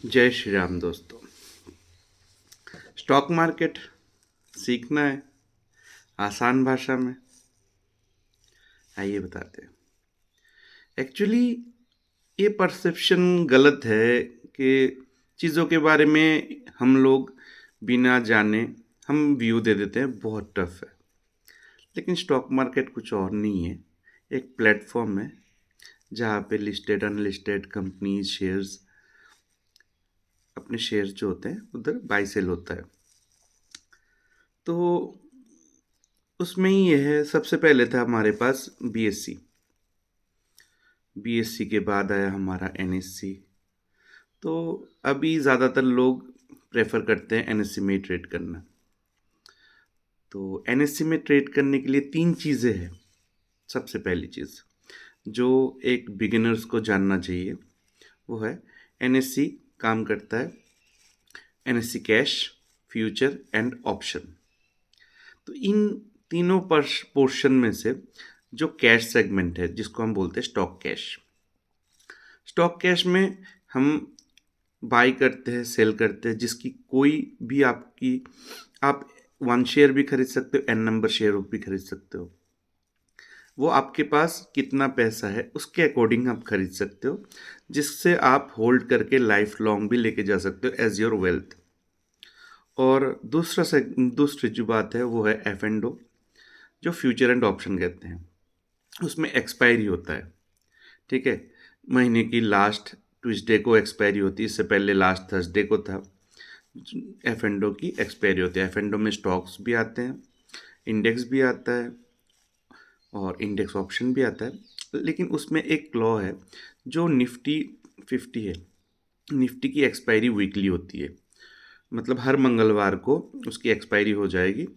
जय श्री राम दोस्तों। Stock market सीखना है आसान भाषा में, आइए बताते हैं। एक्चुअली ये परसेप्शन गलत है कि चीज़ों के बारे में हम लोग बिना जाने हम व्यू दे देते हैं, बहुत टफ है। लेकिन स्टॉक मार्केट कुछ और नहीं है, एक प्लेटफॉर्म है जहाँ पे लिस्टेड अनलिस्टेड कंपनीज शेयर्स, अपने शेयर्स जो होते हैं उधर बाई सेल होता है। तो उसमें ही ये है, सबसे पहले था हमारे पास बीएससी। बीएससी के बाद आया हमारा एनएससी। तो अभी ज़्यादातर लोग प्रेफर करते हैं एनएससी में ट्रेड करना। तो एनएससी में ट्रेड करने के लिए तीन चीज़ें हैं। सबसे पहली चीज़ जो एक बिगिनर्स को जानना चाहिए वो है एनएससी काम करता है NSC cash, future and option. तो इन तीनों पोर्शन में से जो कैश सेगमेंट है जिसको हम बोलते हैं स्टॉक कैश, स्टॉक कैश में हम बाई करते हैं, सेल करते हैं, जिसकी कोई भी आप 1 शेयर भी खरीद सकते हो, एन नंबर शेयर भी खरीद सकते हो। वो आपके पास कितना पैसा है उसके अकॉर्डिंग आप खरीद सकते हो, जिससे आप होल्ड करके लाइफ लॉन्ग भी लेके जा सकते हो एज योर वेल्थ। और दूसरी जो बात है वो है एफ एंड ओ, जो फ्यूचर एंड ऑप्शन कहते हैं। उसमें एक्सपायरी होता है, ठीक है। महीने की लास्ट ट्यूसडे को एक्सपायरी होती है, इससे पहले लास्ट थर्सडे को था। एफ एंड ओ की एक्सपायरी होती है। एफ एंड ओ में स्टॉक्स भी आते हैं, इंडेक्स भी आता है और इंडेक्स ऑप्शन भी आता है। लेकिन उसमें एक क्लॉ है, जो निफ्टी 50 है, निफ्टी की एक्सपायरी वीकली होती है। मतलब हर मंगलवार को उसकी एक्सपायरी हो जाएगी।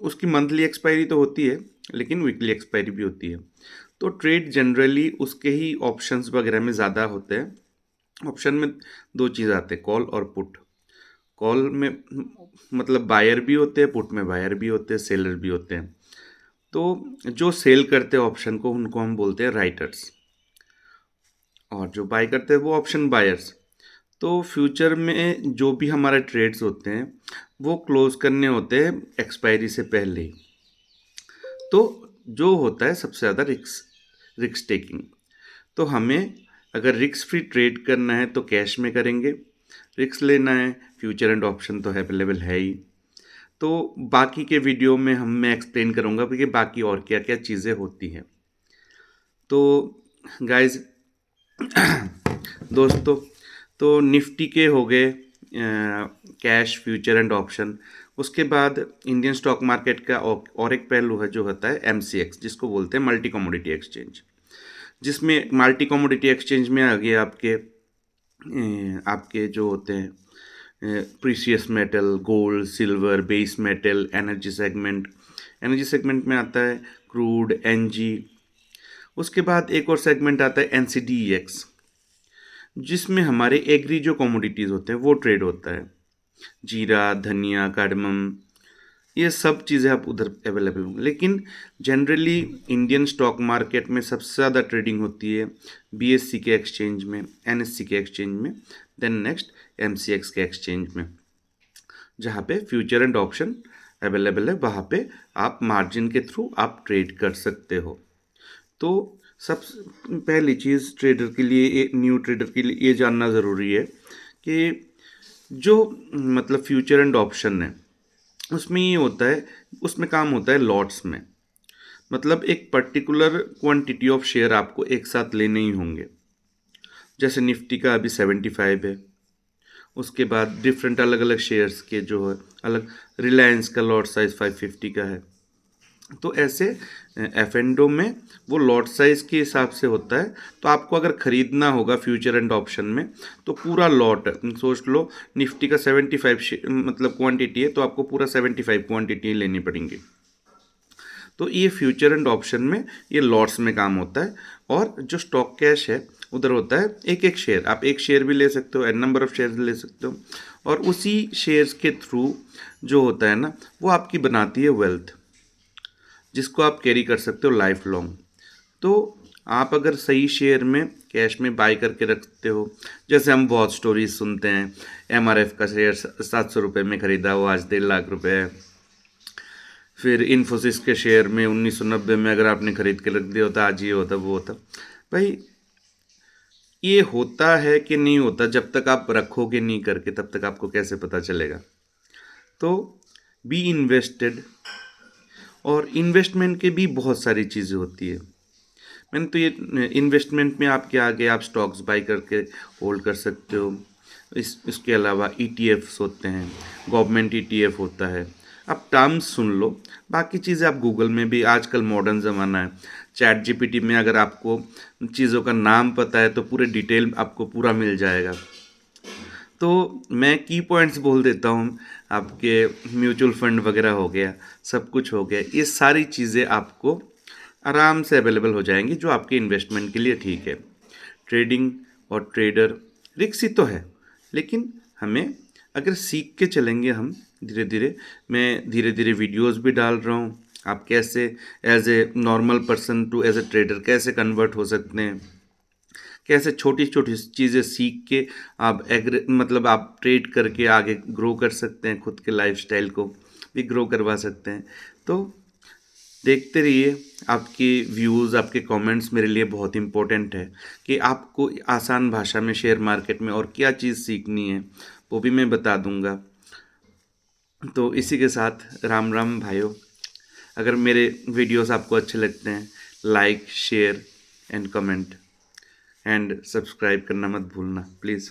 उसकी मंथली एक्सपायरी तो होती है, लेकिन वीकली एक्सपायरी भी होती है। तो ट्रेड जनरली उसके ही ऑप्शंस वगैरह में ज़्यादा होते हैं। ऑप्शन में दो चीज़ आते हैं, कॉल और पुट। कॉल में मतलब बायर भी होते हैं, पुट में बायर भी होते हैं, सेलर भी होते हैं। तो जो सेल करते हैं ऑप्शन को उनको हम बोलते हैं राइटर्स, और जो बाय करते हैं वो ऑप्शन बायर्स। तो फ्यूचर में जो भी हमारे ट्रेड्स होते हैं वो क्लोज करने होते हैं एक्सपायरी से पहले ही। तो जो होता है सबसे ज़्यादा रिक्स टेकिंग। तो हमें अगर रिक्स फ्री ट्रेड करना है तो कैश में करेंगे, रिक्स लेना है फ्यूचर एंड ऑप्शन तो अवेलेबल है ही। तो बाकी के वीडियो में मैं एक्सप्लेन करूँगा कि बाकी और क्या क्या चीज़ें होती हैं। तो गाइज दोस्तों, तो निफ्टी के हो गए कैश, फ्यूचर एंड ऑप्शन। उसके बाद इंडियन स्टॉक मार्केट का और एक पहलू है जो होता है एमसीएक्स, जिसको बोलते हैं मल्टी कमोडिटी एक्सचेंज। जिसमें मल्टी कमोडिटी एक्सचेंज में आगे आपके जो होते हैं precious metal, gold, silver, base metal, energy segment. Energy segment में आता है क्रूड, एनजी। उसके बाद एक और सेगमेंट आता है एनसीडीईएक्स, जिसमें हमारे एग्री जो कमोडिटीज़ होते हैं वो ट्रेड होता है। जीरा, धनिया, कार्डमम, ये सब चीज़ें आप उधर अवेलेबल होंगे। लेकिन जनरली इंडियन स्टॉक मार्केट में सबसे ज़्यादा ट्रेडिंग होती है बीएससी के एक्सचेंज में, एनएससी के एक्सचेंज में, देन नेक्स्ट एमसीएक्स के एक्सचेंज में, जहाँ पे फ्यूचर एंड ऑप्शन अवेलेबल है। वहाँ पे आप मार्जिन के थ्रू आप ट्रेड कर सकते हो। तो सब पहली चीज़ ट्रेडर के लिए, न्यू ट्रेडर के लिए ये जानना ज़रूरी है कि जो मतलब फ्यूचर एंड ऑप्शन है उसमें ये होता है, उसमें काम होता है लॉट्स में। मतलब एक पर्टिकुलर क्वांटिटी ऑफ शेयर आपको एक साथ लेने ही होंगे। जैसे निफ्टी का अभी 75 है, उसके बाद डिफरेंट अलग अलग शेयर्स के जो है अलग, रिलायंस का लॉट साइज 550 का है। तो ऐसे एफ एंड ओ में वो लॉट साइज के हिसाब से होता है। तो आपको अगर ख़रीदना होगा फ्यूचर एंड ऑप्शन में तो पूरा लॉट सोच लो, निफ्टी का 75 मतलब क्वांटिटी है, तो आपको पूरा 75 क्वांटिटी लेनी पड़ेंगी। तो ये फ्यूचर एंड ऑप्शन में ये लॉट्स में काम होता है। और जो स्टॉक कैश है उधर होता है एक एक शेयर, आप एक शेयर भी ले सकते हो, एन नंबर ऑफ शेयर ले सकते हो, और उसी शेयर्स के थ्रू जो होता है ना वो आपकी बनाती है वेल्थ, जिसको आप कैरी कर सकते हो लाइफ लॉन्ग। तो आप अगर सही शेयर में कैश में बाय करके रखते हो, जैसे हम बहुत स्टोरीज सुनते हैं, एमआरएफ का शेयर 700 रुपये में खरीदा, वो आज 1.5 लाख रुपए है। फिर इन्फोसिस के शेयर में 1990 में अगर आपने खरीद के रख दिया होता, आज ये होता वो होता। भाई ये होता है कि नहीं होता, जब तक आप रखोगे नहीं करके तब तक आपको कैसे पता चलेगा। तो बी इन्वेस्टेड। और इन्वेस्टमेंट के भी बहुत सारी चीज़ें होती है। मैंने तो ये इन्वेस्टमेंट में आपके आगे आप स्टॉक्स बाई करके होल्ड कर सकते हो। इसके अलावा ईटीएफ्स होते हैं, गवर्नमेंट ईटीएफ होता है। आप टर्म्स सुन लो, बाकी चीज़ें आप गूगल में भी, आजकल मॉडर्न ज़माना है, चैट जीपीटी में अगर आपको चीज़ों का नाम पता है तो पूरे डिटेल आपको पूरा मिल जाएगा। तो मैं की पॉइंट्स बोल देता हूँ। आपके म्यूचुअल फंड वगैरह हो गया, सब कुछ हो गया, ये सारी चीज़ें आपको आराम से अवेलेबल हो जाएंगी जो आपके इन्वेस्टमेंट के लिए ठीक है। ट्रेडिंग और ट्रेडर रिस्क ही तो है, लेकिन हमें अगर सीख के चलेंगे हम धीरे धीरे, मैं धीरे धीरे वीडियोस भी डाल रहा हूँ, आप कैसे as a normal person to as a trader कैसे कन्वर्ट हो सकते हैं, कैसे छोटी छोटी चीज़ें सीख के आप मतलब आप ट्रेड करके आगे ग्रो कर सकते हैं, खुद के लाइफस्टाइल को भी ग्रो करवा सकते हैं। तो देखते रहिए। आपकी व्यूज़, आपके कमेंट्स मेरे लिए बहुत इम्पोर्टेंट है कि आपको आसान भाषा में शेयर मार्केट में और क्या चीज़ सीखनी है वो भी मैं बता दूंगा। तो इसी के साथ राम राम भाइयों। अगर मेरे वीडियोस आपको अच्छे लगते हैं, like share and comment and subscribe करना मत भूलना प्लीज़।